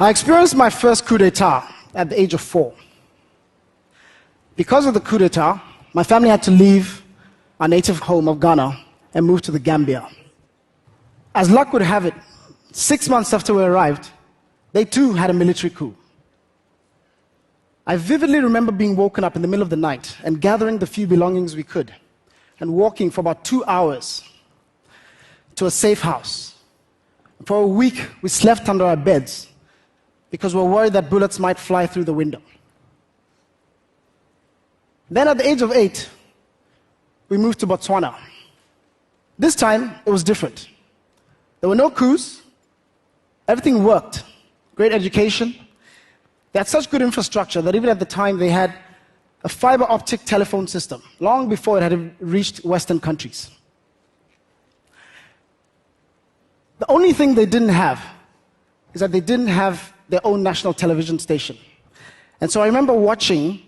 I experienced my first coup d'etat at the age of 4. Because of the coup d'etat, my family had to leave our native home of Ghana and move to the Gambia. As luck would have it, 6 months after we arrived, they too had a military coup. I vividly remember being woken up in the middle of the night and gathering the few belongings we could and walking for about 2 hours to a safe house. For a week, we slept under our beds because we were worried that bullets might fly through the window. Then at the age of 8, we moved to Botswana. This time, it was different. There were no coups. Everything worked. Great education. They had such good infrastructure that even at the time they had a fiber optic telephone system, long before it had reached Western countries. The only thing they didn't have is that they didn't have their own national television station. And so I remember watching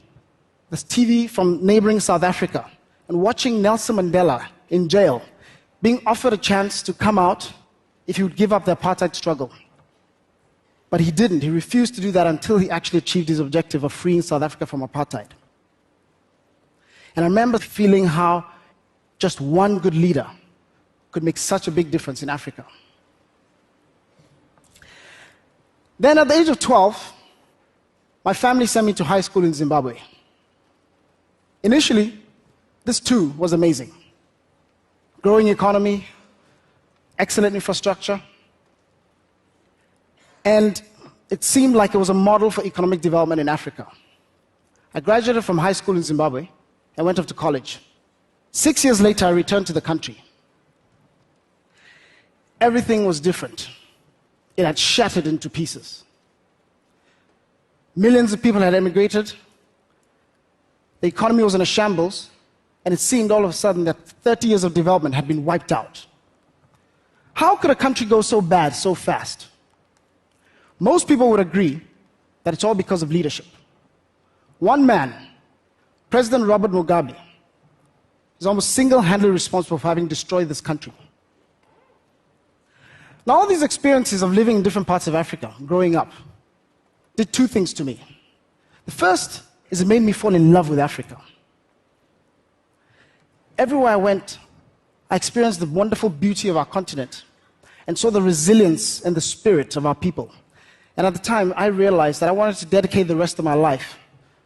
this TV from neighboring South Africa and watching Nelson Mandela in jail being offered a chance to come out if he would give up the apartheid struggle. But he didn't. He refused to do that until he actually achieved his objective of freeing South Africa from apartheid. And I remember feeling how just one good leader could make such a big difference in Africa. Then at the age of 12, my family sent me to high school in Zimbabwe. Initially, this too was amazing. Growing economy, excellent infrastructure, and it seemed like it was a model for economic development in Africa. I graduated from high school in Zimbabwe and went off to college. 6 years later, I returned to the country. Everything was different. It had shattered into pieces. Millions of people had emigrated. The economy was in a shambles, and it seemed all of a sudden that 30 years of development had been wiped out. How could a country go so bad so fast? Most people would agree that it's all because of leadership. One man, President Robert Mugabe, is almost single-handedly responsible for having destroyed this country. Now, all these experiences of living in different parts of Africa, growing up, did two things to me. The first is it made me fall in love with Africa. Everywhere I went, I experienced the wonderful beauty of our continent and saw the resilience and the spirit of our people. And at the time, I realized that I wanted to dedicate the rest of my life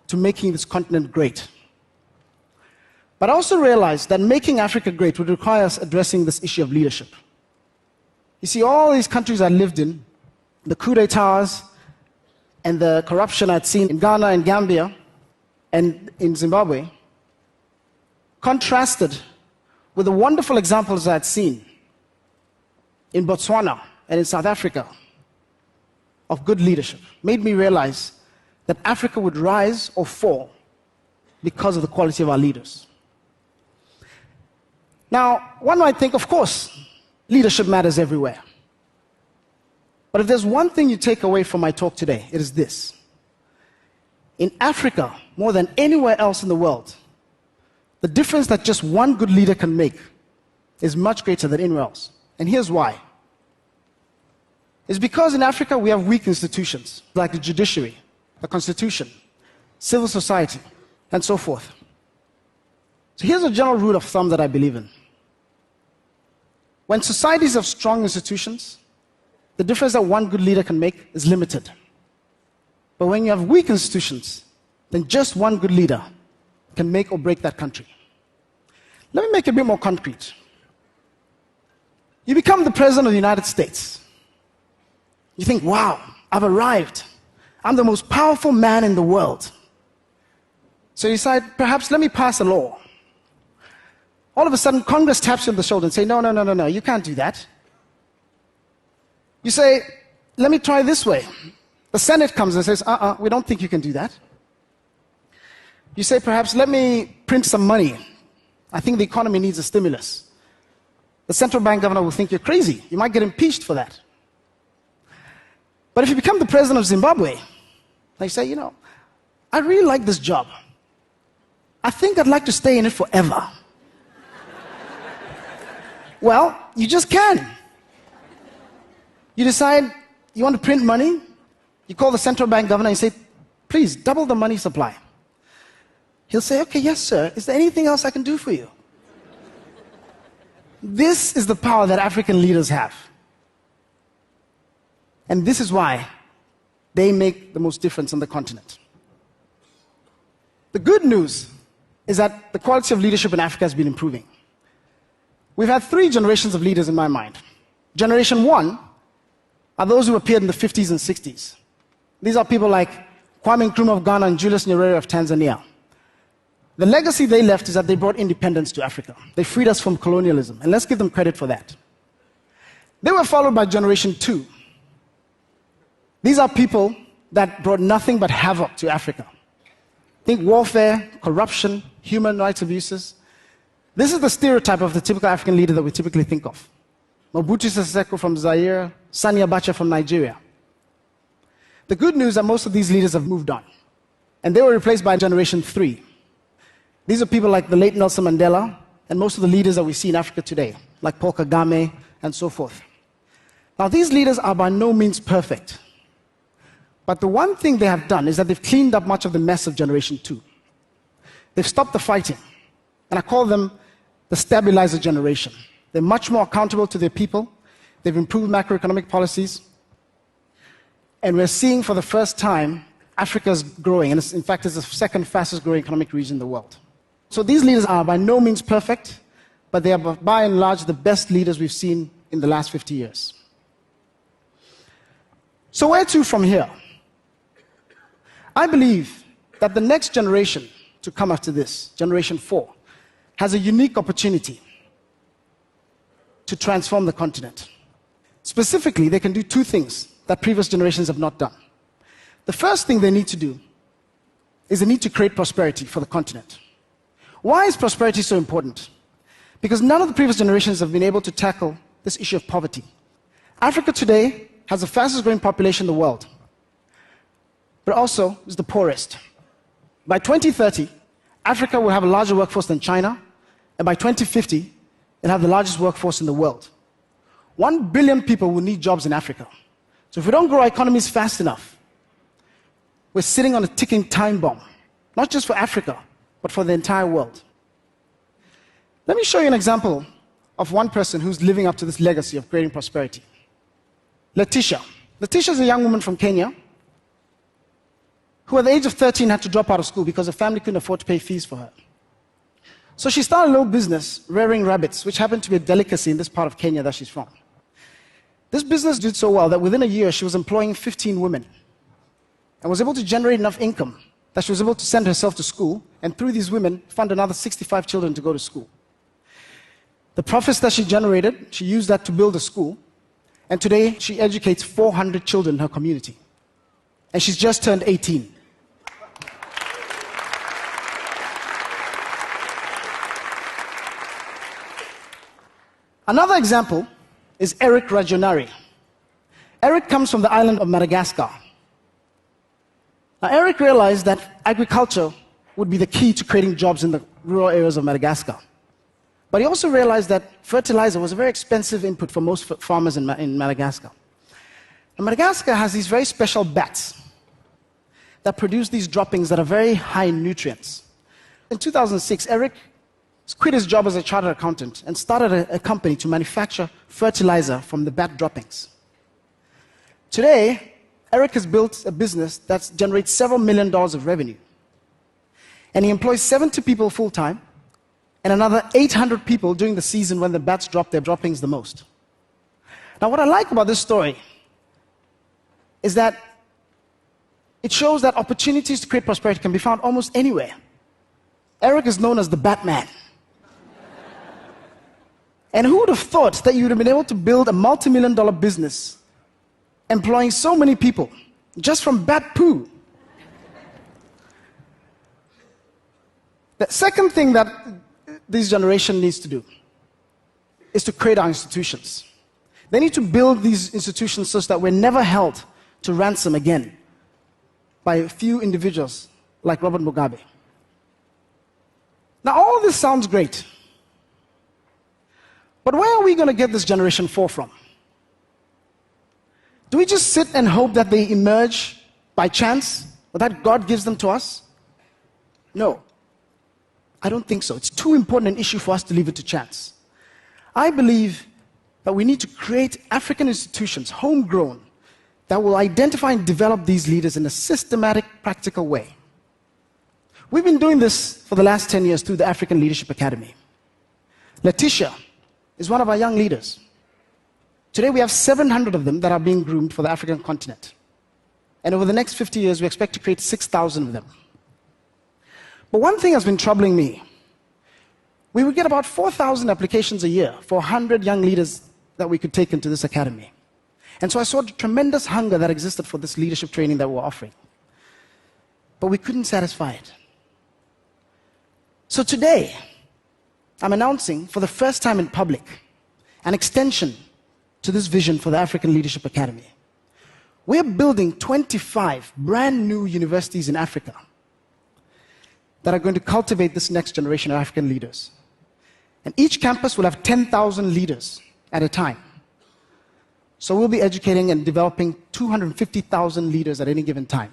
to making this continent great. But I also realized that making Africa great would require us addressing this issue of leadership. You see, all these countries I lived in, the coup d'etats and the corruption I'd seen in Ghana and Gambia and in Zimbabwe, contrasted with the wonderful examples I'd seen in Botswana and in South Africa of good leadership. Made me realize that Africa would rise or fall because of the quality of our leaders. Now, one might think, of course, leadership matters everywhere. But if there's one thing you take away from my talk today, it is this. In Africa, more than anywhere else in the world, the difference that just one good leader can make is much greater than anywhere else. And here's why. It's because in Africa we have weak institutions, like the judiciary, the constitution, civil society, and so forth. So here's a general rule of thumb that I believe in. When societies have strong institutions, the difference that one good leader can make is limited. But when you have weak institutions, then just one good leader can make or break that country. Let me make it a bit more concrete. You become the president of the United States. You think, wow, I've arrived. I'm the most powerful man in the world. So you decide, perhaps let me pass a law. All of a sudden, Congress taps you on the shoulder and say, no, you can't do that. You say, let me try this way. The Senate comes and says, we don't think you can do that. You say, perhaps let me print some money. I think the economy needs a stimulus. The central bank governor will think you're crazy. You might get impeached for that. But if you become the president of Zimbabwe, you say, I really like this job. I think I'd like to stay in it forever. Well, you just can. You decide you want to print money, You call the central bank governor and say, please, double the money supply. He'll say, okay, yes, sir. Is there anything else I can do for you? This is the power that African leaders have. And this is why they make the most difference on the continent. The good news is that the quality of leadership in Africa has been improving. We've had 3 generations of leaders in my mind. Generation 1 are those who appeared in the 50s and 60s. These are people like Kwame Nkrumah of Ghana and Julius Nyerere of Tanzania. The legacy they left is that they brought independence to Africa. They freed us from colonialism, and let's give them credit for that. They were followed by Generation 2. These are people that brought nothing but havoc to Africa. Think warfare, corruption, human rights abuses. This is the stereotype of the typical African leader that we typically think of. Mobutu Sese Seko from Zaire, Sani Abacha from Nigeria. The good news is that most of these leaders have moved on, and they were replaced by Generation 3. These are people like the late Nelson Mandela and most of the leaders that we see in Africa today, like Paul Kagame and so forth. Now, these leaders are by no means perfect. But the one thing they have done is that they've cleaned up much of the mess of Generation 2. They've stopped the fighting. And I call them the stabilizer generation. They're much more accountable to their people. They've improved macroeconomic policies. And we're seeing for the first time Africa's growing. And in fact, it's the second fastest growing economic region in the world. So these leaders are by no means perfect, but they are by and large the best leaders we've seen in the last 50 years. So where to from here? I believe that the next generation to come after this, Generation 4, has a unique opportunity to transform the continent. Specifically, they can do 2 things that previous generations have not done. The first thing they need to do is they need to create prosperity for the continent. Why is prosperity so important? Because none of the previous generations have been able to tackle this issue of poverty. Africa today has the fastest growing population in the world, but also is the poorest. By 2030, Africa will have a larger workforce than China, and by 2050, it'll have the largest workforce in the world. 1 billion people will need jobs in Africa. So if we don't grow our economies fast enough, we're sitting on a ticking time bomb, not just for Africa, but for the entire world. Let me show you an example of one person who's living up to this legacy of creating prosperity. Letitia. Letitia is a young woman from Kenya who at the age of 13 had to drop out of school because her family couldn't afford to pay fees for her. So she started a little business rearing rabbits, which happened to be a delicacy in this part of Kenya that she's from. This business did so well that within a year she was employing 15 women and was able to generate enough income that she was able to send herself to school, and through these women, fund another 65 children to go to school. The profits that she generated, she used that to build a school, and today she educates 400 children in her community. And she's just turned 18. Another example is Eric Rajonari. Eric comes from the island of Madagascar. Now, Eric realized that agriculture would be the key to creating jobs in the rural areas of Madagascar. But he also realized that fertilizer was a very expensive input for most farmers in Madagascar. And Madagascar has these very special bats that produce these droppings that are very high in nutrients. In 2006, Eric quit his job as a chartered accountant and started a company to manufacture fertilizer from the bat droppings. Today, Eric has built a business that generates several $1 million of revenue. And he employs 70 people full-time and another 800 people during the season when the bats drop their droppings the most. Now, what I like about this story is that it shows that opportunities to create prosperity can be found almost anywhere. Eric is known as the Batman. And who would have thought that you would have been able to build a multi-million-dollar business employing so many people just from bat poo? The second thing that this generation needs to do is to create our institutions. They need to build these institutions such that we're never held to ransom again by a few individuals like Robert Mugabe. Now, all this sounds great. But where are we going to get this Generation 4 from? Do we just sit and hope that they emerge by chance, or that God gives them to us? No, I don't think so. It's too important an issue for us to leave it to chance. I believe that we need to create African institutions, homegrown, that will identify and develop these leaders in a systematic, practical way. We've been doing this for the last 10 years through the African Leadership Academy. Letitia is one of our young leaders. Today we have 700 of them that are being groomed for the African continent. And over the next 50 years, we expect to create 6,000 of them. But one thing has been troubling me. We would get about 4,000 applications a year for 100 young leaders that we could take into this academy. And so I saw the tremendous hunger that existed for this leadership training that we're offering. But we couldn't satisfy it. So today, I'm announcing for the first time in public an extension to this vision for the African Leadership Academy. We're building 25 brand new universities in Africa that are going to cultivate this next generation of African leaders. And each campus will have 10,000 leaders at a time. So we'll be educating and developing 250,000 leaders at any given time.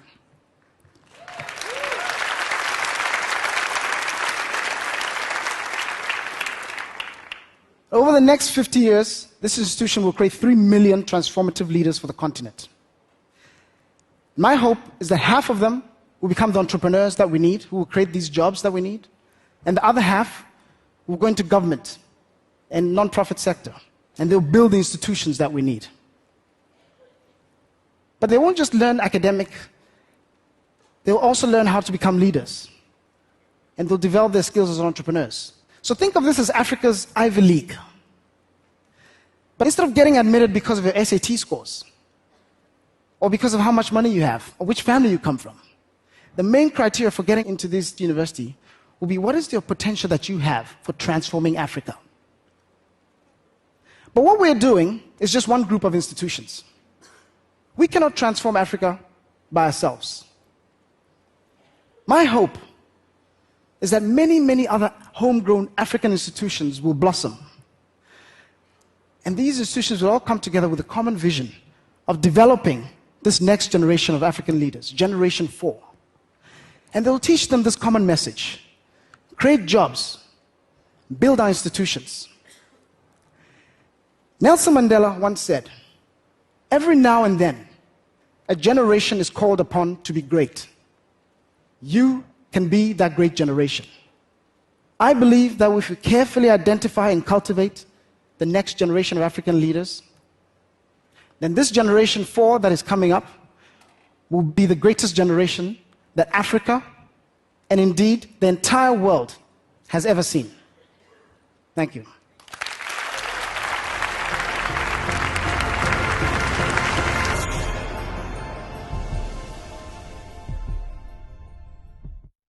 Over the next 50 years, this institution will create 3 million transformative leaders for the continent. My hope is that half of them will become the entrepreneurs that we need, who will create these jobs that we need, and the other half will go into government and non-profit sector, and they'll build the institutions that we need. But they won't just learn academic, they'll also learn how to become leaders, and they'll develop their skills as entrepreneurs. So think of this as Africa's Ivy League. But instead of getting admitted because of your SAT scores, or because of how much money you have, or which family you come from, the main criteria for getting into this university will be what is your potential that you have for transforming Africa. But what we're doing is just one group of institutions. We cannot transform Africa by ourselves. My hope is that many, many other homegrown African institutions will blossom. And these institutions will all come together with a common vision of developing this next generation of African leaders, Generation 4. And they'll teach them this common message: create jobs, build our institutions. Nelson Mandela once said, every now and then, a generation is called upon to be great. You can be that great generation. I believe that if we carefully identify and cultivate the next generation of African leaders, then this Generation 4 that is coming up will be the greatest generation that Africa, and indeed the entire world, has ever seen. Thank you.